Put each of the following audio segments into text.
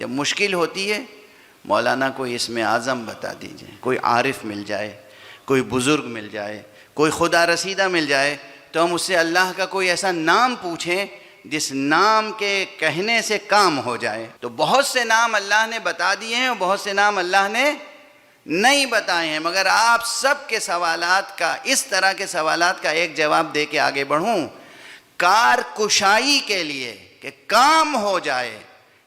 جب مشکل ہوتی ہے مولانا کوئی اسم اعظم بتا دیجئے، کوئی عارف مل جائے، کوئی بزرگ مل جائے، کوئی خدا رسیدہ مل جائے، تو ہم اس سے اللہ کا کوئی ایسا نام پوچھیں جس نام کے کہنے سے کام ہو جائے۔ تو بہت سے نام اللہ نے بتا دیے ہیں اور بہت سے نام اللہ نے نہیں بتائے ہیں، مگر آپ سب کے سوالات کا، اس طرح کے سوالات کا ایک جواب دے کے آگے بڑھوں۔ کار کشائی کے لیے کہ کام ہو جائے،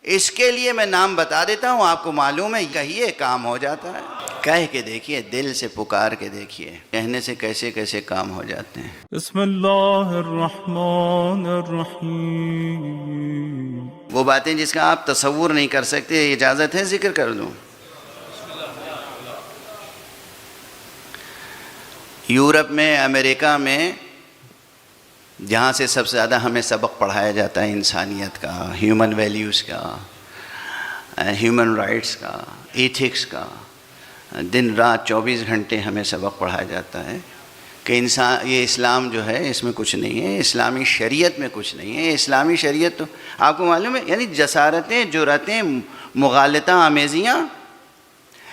اس کے لیے میں نام بتا دیتا ہوں، آپ کو معلوم ہے کہیے کام ہو جاتا ہے۔ کہہ کے دیکھیے، دل سے پکار کے دیکھیے، کہنے سے کیسے کیسے کام ہو جاتے ہیں۔ بسم اللہ الرحمن الرحیم۔ وہ باتیں جس کا آپ تصور نہیں کر سکتے، اجازت ہے ذکر کر دوں؟ یورپ میں، امریکہ میں، جہاں سے سب سے زیادہ ہمیں سبق پڑھایا جاتا ہے انسانیت کا، ہیومن ویلیوز کا، ہیومن رائٹس کا، ایتھکس کا، دن رات 24 گھنٹے ہمیں سبق پڑھایا جاتا ہے کہ یہ اسلام جو ہے اس میں کچھ نہیں ہے، اسلامی شریعت میں کچھ نہیں ہے۔ اسلامی شریعت تو آپ کو معلوم ہے، یعنی جسارتیں، جرأتیں، مغالطہ آمیزیاں۔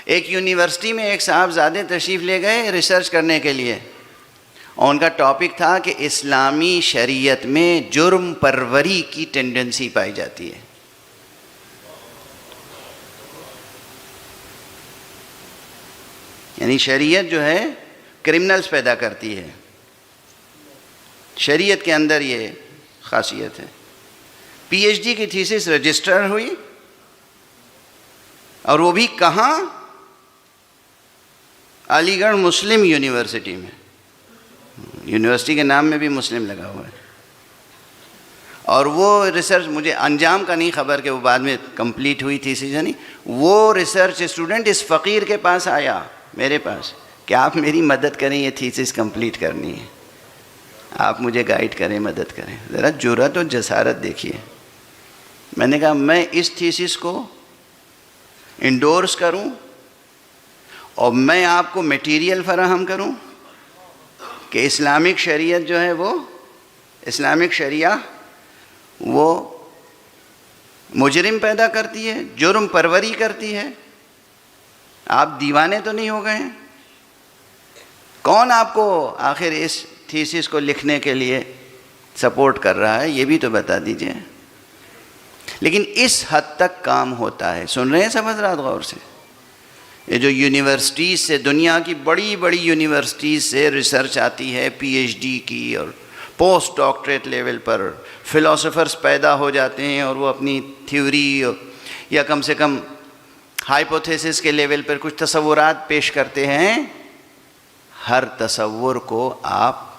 ایک یونیورسٹی میں ایک صاحبزادے تشریف لے گئے ریسرچ کرنے کے لیے، اور ان کا ٹاپک تھا کہ اسلامی شریعت میں جرم پروری کی ٹینڈنسی پائی جاتی ہے۔ یعنی شریعت جو ہے کرمنلز پیدا کرتی ہے، شریعت کے اندر یہ خاصیت ہے۔ پی ایچ ڈی کی تھیسس رجسٹر ہوئی، اور وہ بھی کہاں؟ علی گڑھ مسلم یونیورسٹی میں۔ یونیورسٹی کے نام میں بھی مسلم لگا ہوا ہے۔ اور وہ ریسرچ مجھے انجام کا نہیں خبر کہ وہ بعد میں کمپلیٹ ہوئی تھی نہیں، وہ ریسرچ اسٹوڈنٹ اس فقیر کے پاس آیا، میرے پاس، کہ آپ میری مدد کریں، یہ تھیسس کمپلیٹ کرنی ہے، آپ مجھے گائیڈ کریں، مدد کریں۔ ذرا جرأت و جسارت دیکھیے۔ میں نے کہا میں اس تھیسس کو انڈورس کروں اور میں آپ کو میٹیریل فراہم کروں کہ اسلامک شریعت جو ہے وہ، اسلامک شریعہ وہ مجرم پیدا کرتی ہے، جرم پروری کرتی ہے۔ آپ دیوانے تو نہیں ہو گئے ہیں؟ کون آپ کو آخر اس تھیسس کو لکھنے کے لیے سپورٹ کر رہا ہے، یہ بھی تو بتا دیجئے۔ لیکن اس حد تک کام ہوتا ہے۔ سن رہے ہیں سب حضرات غور سے؟ یہ جو یونیورسٹیز سے، دنیا کی بڑی بڑی یونیورسٹیز سے ریسرچ آتی ہے، پی ایچ ڈی کی اور پوسٹ ڈاکٹریٹ لیول پر فلاسفرز پیدا ہو جاتے ہیں، اور وہ اپنی تھیوری یا کم سے کم ہائپوتھیسس کے لیول پر کچھ تصورات پیش کرتے ہیں۔ ہر تصور کو آپ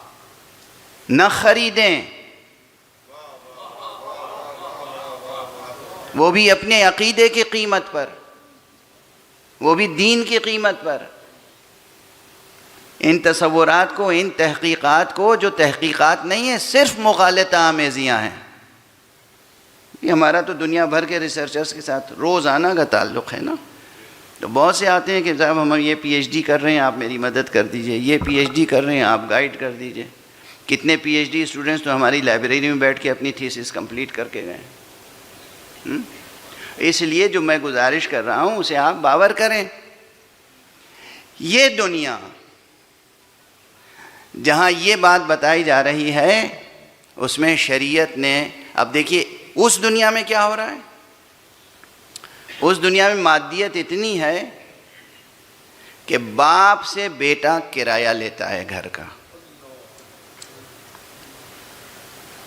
نہ خریدیں، وہ بھی اپنے عقیدے کی قیمت پر، وہ بھی دین کی قیمت پر۔ ان تصورات کو، ان تحقیقات کو، جو تحقیقات نہیں ہیں، صرف مغالطہ آمیزیاں ہیں۔ یہ ہمارا تو دنیا بھر کے ریسرچرز کے ساتھ روزانہ کا تعلق ہے نا۔ تو بہت سے آتے ہیں کہ صاحب ہم یہ پی ایچ ڈی کر رہے ہیں، آپ میری مدد کر دیجئے، یہ پی ایچ ڈی کر رہے ہیں، آپ گائیڈ کر دیجئے۔ کتنے پی ایچ ڈی اسٹوڈنٹس تو ہماری لائبریری میں بیٹھ کے اپنی تھیسس کمپلیٹ کر کے گئے۔ اس لیے جو میں گزارش کر رہا ہوں اسے آپ باور کریں۔ یہ دنیا جہاں یہ بات بتائی جا رہی ہے، اس میں شریعت نے، اب دیکھیے اس دنیا میں کیا ہو رہا ہے۔ اس دنیا میں مادیت اتنی ہے کہ باپ سے بیٹا کرایہ لیتا ہے گھر کا،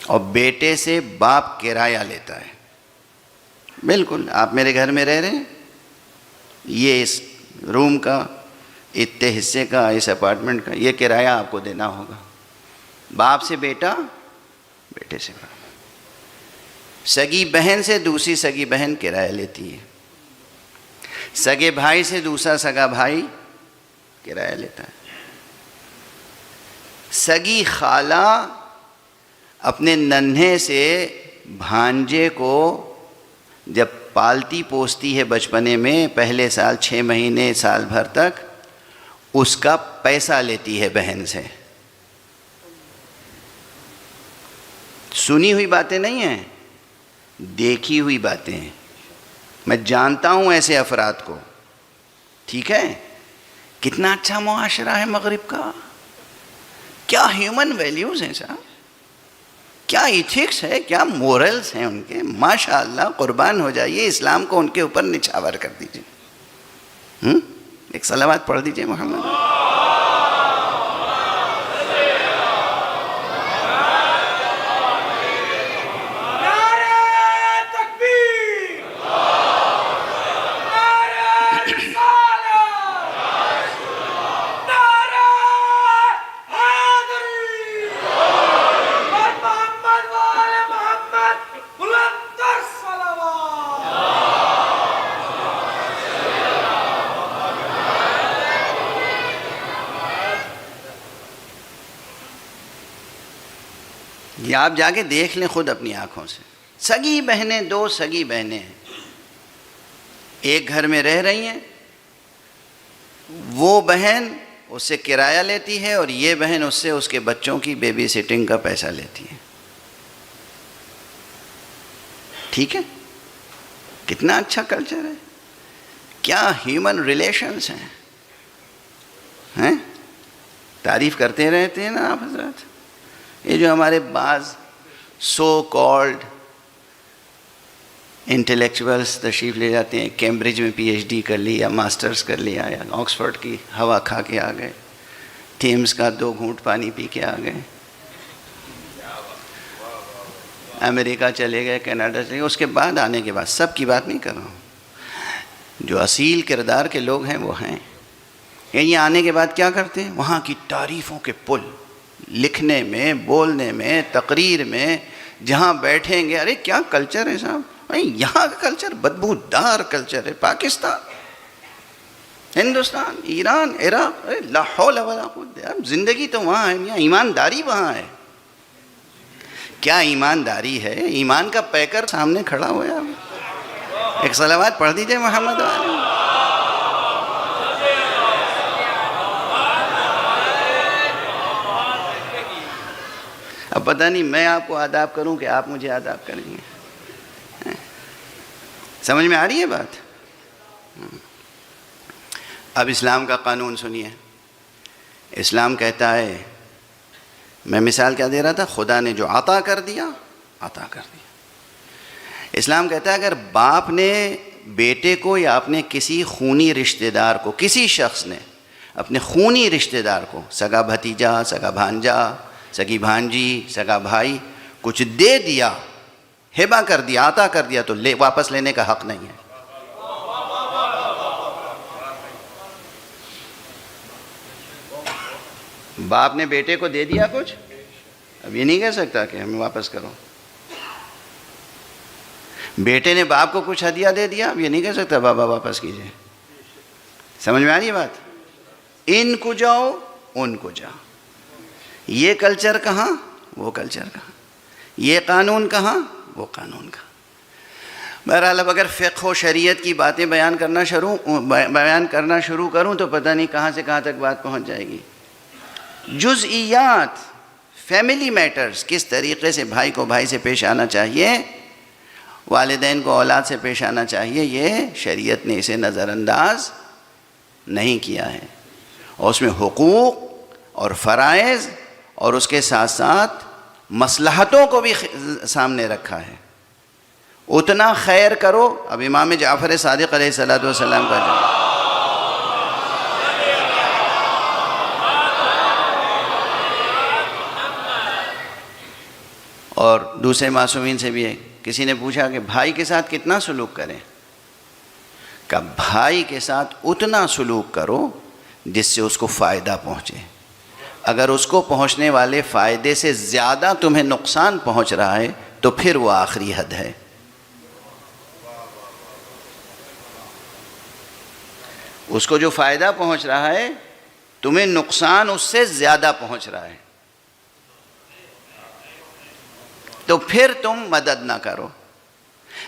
اور بیٹے سے باپ کرایہ لیتا ہے۔ بالکل آپ میرے گھر میں رہ رہے ہیں، یہ اس روم کا، اتنے حصے کا، اس اپارٹمنٹ کا یہ کرایہ آپ کو دینا ہوگا۔ باپ سے بیٹا، بیٹے سے باپ، سگی بہن سے دوسری سگی بہن کرایہ لیتی ہے، سگے بھائی سے دوسرا سگا بھائی کرایہ لیتا ہے۔ سگی خالہ اپنے ننھے سے بھانجے کو جب پالتی پوستی ہے بچپنے میں، پہلے سال 6 مہینے سال بھر تک، اس کا پیسہ لیتی ہے بہن سے۔ سنی ہوئی باتیں نہیں ہیں، دیکھی ہوئی باتیں ہیں۔ میں جانتا ہوں ایسے افراد کو، ٹھیک ہے؟ کتنا اچھا معاشرہ ہے مغرب کا، کیا ہیومن ویلیوز ہیں صاحب، کیا ایتھکس ہے، کیا مورلز ہیں ان کے، ماشاءاللہ، قربان ہو جائیے، اسلام کو ان کے اوپر نچھاور کر دیجیے۔ ایک صلوات پڑھ دیجیے محمد۔ یہ آپ جا کے دیکھ لیں خود اپنی آنکھوں سے، سگی بہنیں، دو سگی بہنیں ہیں، ایک گھر میں رہ رہی ہیں، وہ بہن اس سے کرایہ لیتی ہے اور یہ بہن اس سے اس کے بچوں کی بیبی سٹنگ کا پیسہ لیتی ہے، ٹھیک ہے؟ کتنا اچھا کلچر ہے، کیا ہیومن ریلیشنز ہیں، تعریف کرتے رہتے ہیں نا آپ حضرات۔ یہ جو ہمارے بعض سو کالڈ انٹلیکچوئلس تشریف لے جاتے ہیں، کیمبرج میں پی ایچ ڈی کر لی یا ماسٹرز کر لیا یا آکسفورڈ کی ہوا کھا کے آ گئے، تھیمز کا 2 گھونٹ پانی پی کے آ گئے، امریکہ چلے گئے، کینیڈا چلے گئے، اس کے بعد آنے کے بعد، سب کی بات نہیں کر رہا ہوں، جو اصیل کردار کے لوگ ہیں وہ ہیں، یعنی آنے کے بعد کیا کرتے ہیں؟ وہاں کی تعریفوں کے پل لکھنے میں، بولنے میں، تقریر میں، جہاں بیٹھیں گے، ارے کیا کلچر ہے صاحب، یہاں کا کلچر بدبودار کلچر ہے، پاکستان، ہندوستان، ایران، عراق، لا حول ولا قوت، زندگی تو وہاں ہے، یہاں ایمانداری وہاں ہے، کیا ایمانداری ہے، ایمان کا پیکر سامنے کھڑا ہوا ہے۔ ایک صلوات پڑھ دیجئے محمد والے۔ اب پتہ نہیں میں آپ کو آداب کروں کہ آپ مجھے آداب کریں گے، سمجھ میں آ رہی ہے بات؟ اب اسلام کا قانون سنیے، اسلام کہتا ہے، میں مثال کیا دے رہا تھا، خدا نے جو عطا کر دیا، عطا کر دیا۔ اسلام کہتا ہے اگر باپ نے بیٹے کو یا اپنے کسی خونی رشتہ دار کو، کسی شخص نے اپنے خونی رشتہ دار کو، سگا بھتیجا، سگا بھانجا، سگی بھانجی، سگا بھائی، کچھ دے دیا، ہبہ کر دیا، عطا کر دیا، تو واپس لینے کا حق نہیں ہے۔ باپ نے بیٹے کو دے دیا کچھ، اب یہ نہیں کہہ سکتا کہ ہمیں واپس کرو۔ بیٹے نے باپ کو کچھ ہدیہ دے دیا، اب یہ نہیں کہہ سکتا بابا واپس کیجئے۔ سمجھ میں آ رہی ہے بات؟ ان کو جاؤ، ان کو جاؤ، یہ کلچر کہاں، وہ کلچر کہاں، یہ قانون کہاں، وہ قانون کہاں۔ بہرحال اب اگر فقہ و شریعت کی باتیں بیان کرنا شروع کروں تو پتہ نہیں کہاں سے کہاں تک بات پہنچ جائے گی۔ جزئیات، فیملی میٹرز، کس طریقے سے بھائی کو بھائی سے پیش آنا چاہیے، والدین کو اولاد سے پیش آنا چاہیے، یہ شریعت نے اسے نظر انداز نہیں کیا ہے، اور اس میں حقوق اور فرائض اور اس کے ساتھ ساتھ مصلحتوں کو بھی سامنے رکھا ہے۔ اتنا خیر کرو، اب امام جعفر صادق علیہ السلام کا جو اور دوسرے معصومین سے بھی ہے، کسی نے پوچھا کہ بھائی کے ساتھ کتنا سلوک کریں، کہ بھائی کے ساتھ اتنا سلوک کرو جس سے اس کو فائدہ پہنچے، اگر اس کو پہنچنے والے فائدے سے زیادہ تمہیں نقصان پہنچ رہا ہے تو پھر وہ آخری حد ہے۔ اس کو جو فائدہ پہنچ رہا ہے تمہیں نقصان اس سے زیادہ پہنچ رہا ہے تو پھر تم مدد نہ کرو،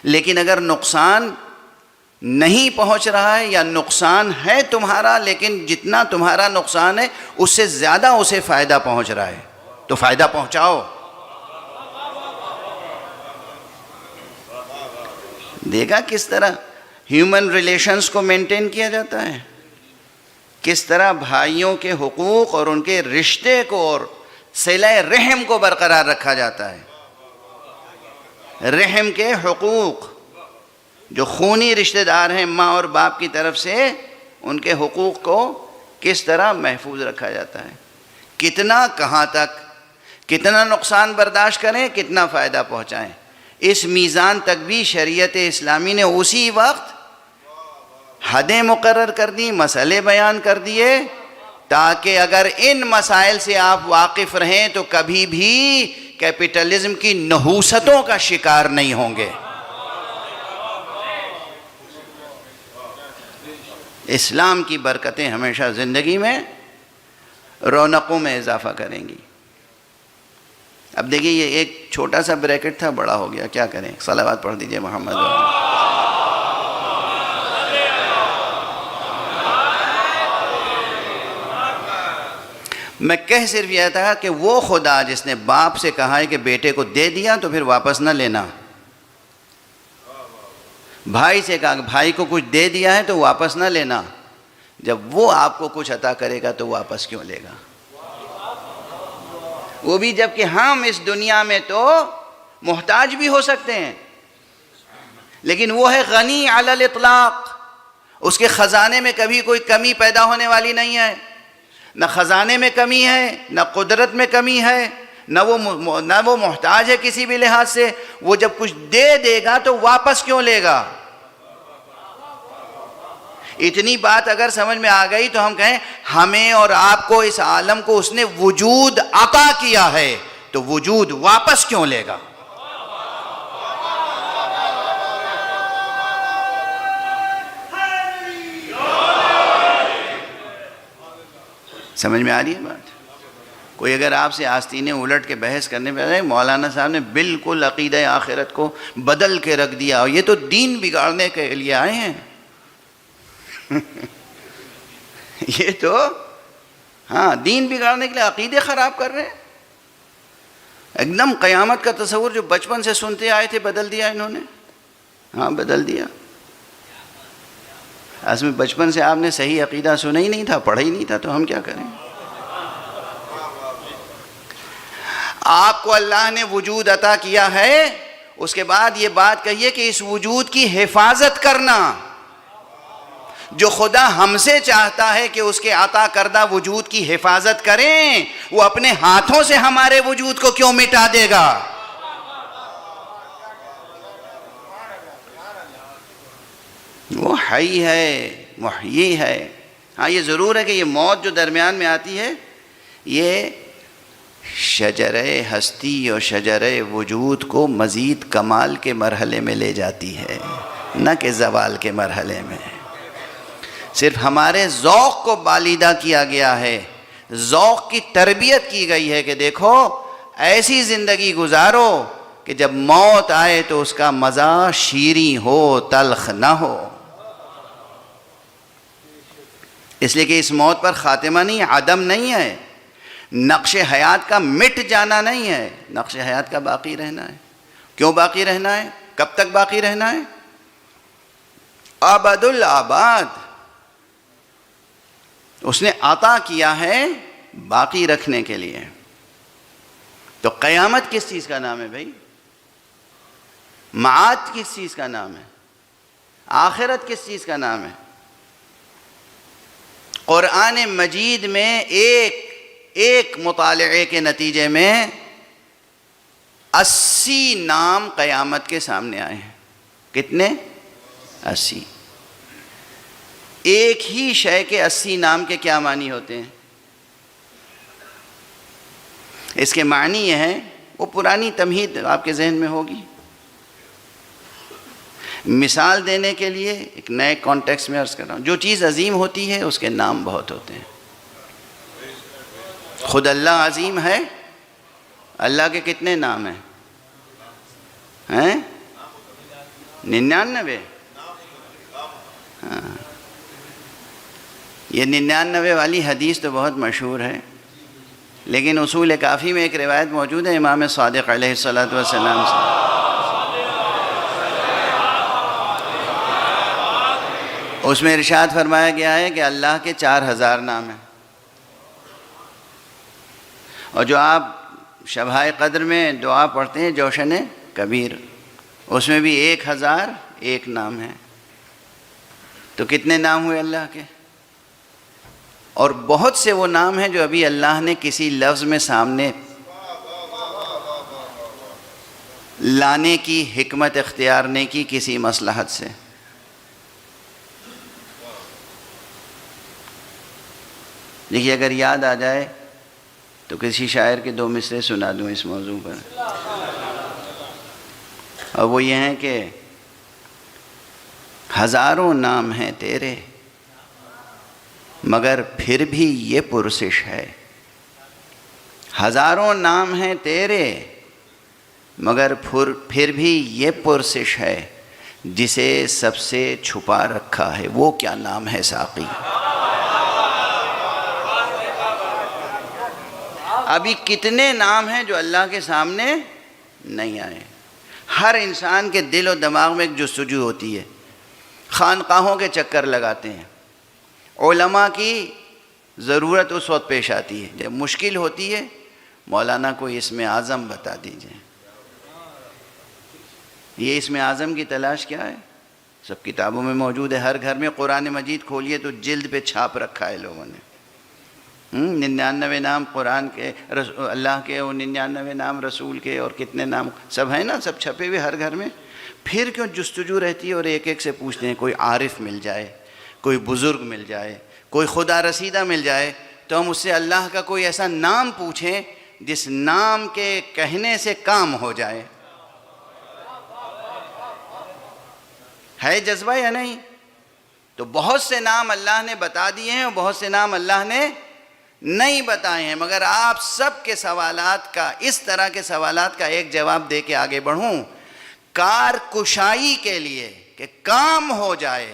لیکن اگر نقصان نہیں پہنچ رہا ہے یا نقصان ہے تمہارا لیکن جتنا تمہارا نقصان ہے اس سے زیادہ اسے فائدہ پہنچ رہا ہے تو فائدہ پہنچاؤ۔ دیکھا کس طرح ہیومن ریلیشنز کو مینٹین کیا جاتا ہے، کس طرح بھائیوں کے حقوق اور ان کے رشتے کو اور صلہ رحم کو برقرار رکھا جاتا ہے. رحم کے حقوق، جو خونی رشتہ دار ہیں ماں اور باپ کی طرف سے، ان کے حقوق کو کس طرح محفوظ رکھا جاتا ہے. کتنا، کہاں تک، کتنا نقصان برداشت کریں، کتنا فائدہ پہنچائیں، اس میزان تک بھی شریعت اسلامی نے اسی وقت حدیں مقرر کر دی، مسئلے بیان کر دیے، تاکہ اگر ان مسائل سے آپ واقف رہیں تو کبھی بھی کیپٹلزم کی نحوستوں کا شکار نہیں ہوں گے. اسلام کی برکتیں ہمیشہ زندگی میں رونقوں میں اضافہ کریں گی. اب دیکھیے یہ ایک چھوٹا سا بریکٹ تھا، بڑا ہو گیا، کیا کریں؟ صلوات پڑھ دیجئے محمد. میں کہہ صرف یہ تھا کہ وہ خدا جس نے باپ سے کہا ہے کہ بیٹے کو دے دیا تو پھر واپس نہ لینا، بھائی سے کہا کہ بھائی کو کچھ دے دیا ہے تو واپس نہ لینا، جب وہ آپ کو کچھ عطا کرے گا تو واپس کیوں لے گا؟ وہ بھی جب کہ ہم اس دنیا میں تو محتاج بھی ہو سکتے ہیں، لیکن وہ ہے غنی علی الاطلاق. اس کے خزانے میں کبھی کوئی کمی پیدا ہونے والی نہیں ہے، نہ خزانے میں کمی ہے، نہ قدرت میں کمی ہے، نہ وہ محتاج ہے کسی بھی لحاظ سے. وہ جب کچھ دے دے گا تو واپس کیوں لے گا؟ اتنی بات اگر سمجھ میں آ گئی تو ہم کہیں ہمیں اور آپ کو، اس عالم کو اس نے وجود عطا کیا ہے تو وجود واپس کیوں لے گا؟ سمجھ میں آ رہی ہے بات؟ کوئی اگر آپ سے آستینیں الٹ کے بحث کرنے پہ آئے، مولانا صاحب نے بالکل عقیدہ آخرت کو بدل کے رکھ دیا اور یہ تو دین بگاڑنے کے لیے آئے ہیں. یہ تو ہاں دین بگاڑنے کے لیے عقیدے خراب کر رہے ہیں. ایک دم قیامت کا تصور جو بچپن سے سنتے آئے تھے بدل دیا انہوں نے. ہاں بدل دیا. اصل میں بچپن سے آپ نے صحیح عقیدہ سنا ہی نہیں تھا، پڑھا ہی نہیں تھا، تو ہم کیا کریں؟ آپ کو اللہ نے وجود عطا کیا ہے، اس کے بعد یہ بات کہیے کہ اس وجود کی حفاظت کرنا. جو خدا ہم سے چاہتا ہے کہ اس کے عطا کردہ وجود کی حفاظت کریں، وہ اپنے ہاتھوں سے ہمارے وجود کو کیوں مٹا دے گا؟ وہ حی ہے، محیی ہے. ہاں یہ ضرور ہے کہ یہ موت جو درمیان میں آتی ہے، یہ شجرہ ہستی اور شجرہ وجود کو مزید کمال کے مرحلے میں لے جاتی ہے، نہ کہ زوال کے مرحلے میں. صرف ہمارے ذوق کو بالیدہ کیا گیا ہے، ذوق کی تربیت کی گئی ہے کہ دیکھو ایسی زندگی گزارو کہ جب موت آئے تو اس کا مزہ شیریں ہو، تلخ نہ ہو. اس لیے کہ اس موت پر خاتمہ نہیں، عدم نہیں ہے، نقش حیات کا مٹ جانا نہیں ہے، نقش حیات کا باقی رہنا ہے. کیوں باقی رہنا ہے؟ کب تک باقی رہنا ہے؟ ابد الآباد. اس نے عطا کیا ہے باقی رکھنے کے لیے. تو قیامت کس چیز کا نام ہے بھائی؟ معاد کس چیز کا نام ہے؟ آخرت کس چیز کا نام ہے؟ قرآن مجید میں ایک مطالعے کے نتیجے میں 80 نام قیامت کے سامنے آئے ہیں. کتنے؟ 80. ایک ہی شے کے 80 نام کے کیا معنی ہوتے ہیں؟ اس کے معنی یہ ہیں، وہ پرانی تمہید آپ کے ذہن میں ہوگی. مثال دینے کے لیے ایک نئے کانٹیکسٹ میں عرض کر رہا ہوں. جو چیز عظیم ہوتی ہے اس کے نام بہت ہوتے ہیں. خود اللہ عظیم ہے. اللہ کے کتنے نام ہیں؟ 99. ہاں یہ 99 والی حدیث تو بہت مشہور ہے، لیکن اصول کافی میں ایک روایت موجود ہے امام صادق علیہ الصلوۃ والسلام سے. اس میں ارشاد فرمایا گیا ہے کہ اللہ کے 4000 نام ہیں، اور جو آپ شبۂ قدر میں دعا پڑھتے ہیں جوشن کبیر، اس میں بھی 1001 نام ہیں۔ تو کتنے نام ہوئے اللہ کے؟ اور بہت سے وہ نام ہیں جو ابھی اللہ نے کسی لفظ میں سامنے لانے کی حکمت اختیار نہیں کی کسی مصلحت سے۔ دیکھیے اگر یاد آ جائے تو کسی شاعر کے 2 مصرے سنا دوں اس موضوع پر، اور وہ یہ ہیں کہ ہزاروں نام ہیں تیرے مگر پھر بھی یہ پرسش ہے، ہزاروں نام ہیں تیرے مگر پھر بھی یہ پرسش ہے، جسے سب سے چھپا رکھا ہے وہ کیا نام ہے ساقی۔ ابھی کتنے نام ہیں جو اللہ کے سامنے نہیں آئے۔ ہر انسان کے دل و دماغ میں ایک جستجو ہوتی ہے، خانقاہوں کے چکر لگاتے ہیں، علماء کی ضرورت اس وقت پیش آتی ہے جب مشکل ہوتی ہے، مولانا کو اسم اعظم بتا دیجئے۔ یہ اسم اعظم کی تلاش کیا ہے؟ سب کتابوں میں موجود ہے، ہر گھر میں قرآن مجید کھولیے تو جلد پہ چھاپ رکھا ہے لوگوں نے، 99 نام قرآن کے، اللہ کے، اور 99 نام رسول کے، اور کتنے نام سب ہیں نا، سب چھپے ہوئے ہر گھر میں۔ پھر کیوں جستجو رہتی ہے اور ایک ایک سے پوچھتے ہیں؟ کوئی عارف مل جائے، کوئی بزرگ مل جائے، کوئی خدا رسیدہ مل جائے تو ہم اس سے اللہ کا کوئی ایسا نام پوچھیں جس نام کے کہنے سے کام ہو جائے۔ ہے جذبہ یا نہیں؟ تو بہت سے نام اللہ نے بتا دیے ہیں اور بہت سے نام اللہ نے نہیں بتائے ہیں، مگر آپ سب کے سوالات کا، اس طرح کے سوالات کا ایک جواب دے کے آگے بڑھوں۔ کار کشائی کے لیے کہ کام ہو جائے،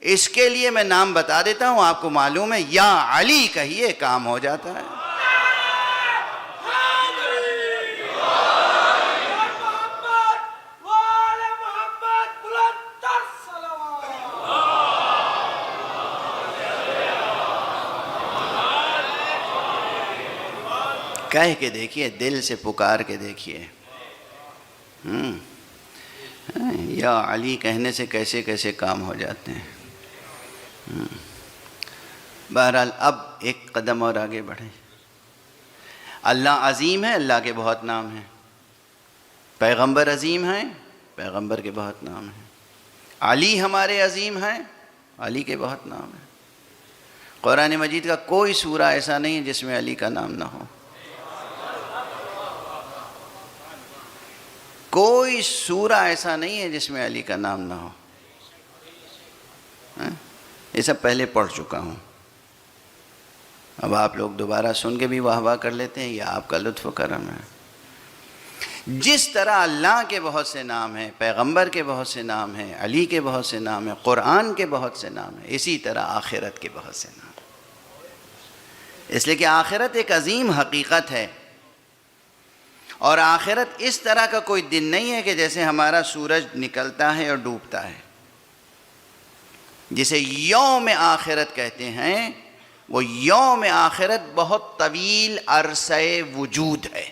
اس کے لیے میں نام بتا دیتا ہوں، آپ کو معلوم ہے، یا علی کہیے کام ہو جاتا ہے۔ کہہ کے دیکھیے، دل سے پکار کے دیکھیے، یا علی کہنے سے کیسے کیسے کام ہو جاتے ہیں۔ بہرحال اب ایک قدم اور آگے بڑھیں۔ اللہ عظیم ہے، اللہ کے بہت نام ہیں۔ پیغمبر عظیم ہیں، پیغمبر کے بہت نام ہیں۔ علی ہمارے عظیم ہیں، علی کے بہت نام ہیں۔ قرآن مجید کا کوئی سورہ ایسا نہیں ہے جس میں علی کا نام نہ ہو، کوئی سورہ ایسا نہیں ہے جس میں علی کا نام نہ ہو۔ یہ سب پہلے پڑھ چکا ہوں، اب آپ لوگ دوبارہ سن کے بھی واہ واہ کر لیتے ہیں، یہ آپ کا لطف و کرم ہے۔ جس طرح اللہ کے بہت سے نام ہیں، پیغمبر کے بہت سے نام ہیں، علی کے بہت سے نام ہیں، قرآن کے بہت سے نام ہیں، اسی طرح آخرت کے بہت سے نام ہیں۔ اس لیے کہ آخرت ایک عظیم حقیقت ہے، اور آخرت اس طرح کا کوئی دن نہیں ہے کہ جیسے ہمارا سورج نکلتا ہے اور ڈوبتا ہے، جسے یوم آخرت کہتے ہیں۔ وہ یوم آخرت بہت طویل عرصہ وجود ہے۔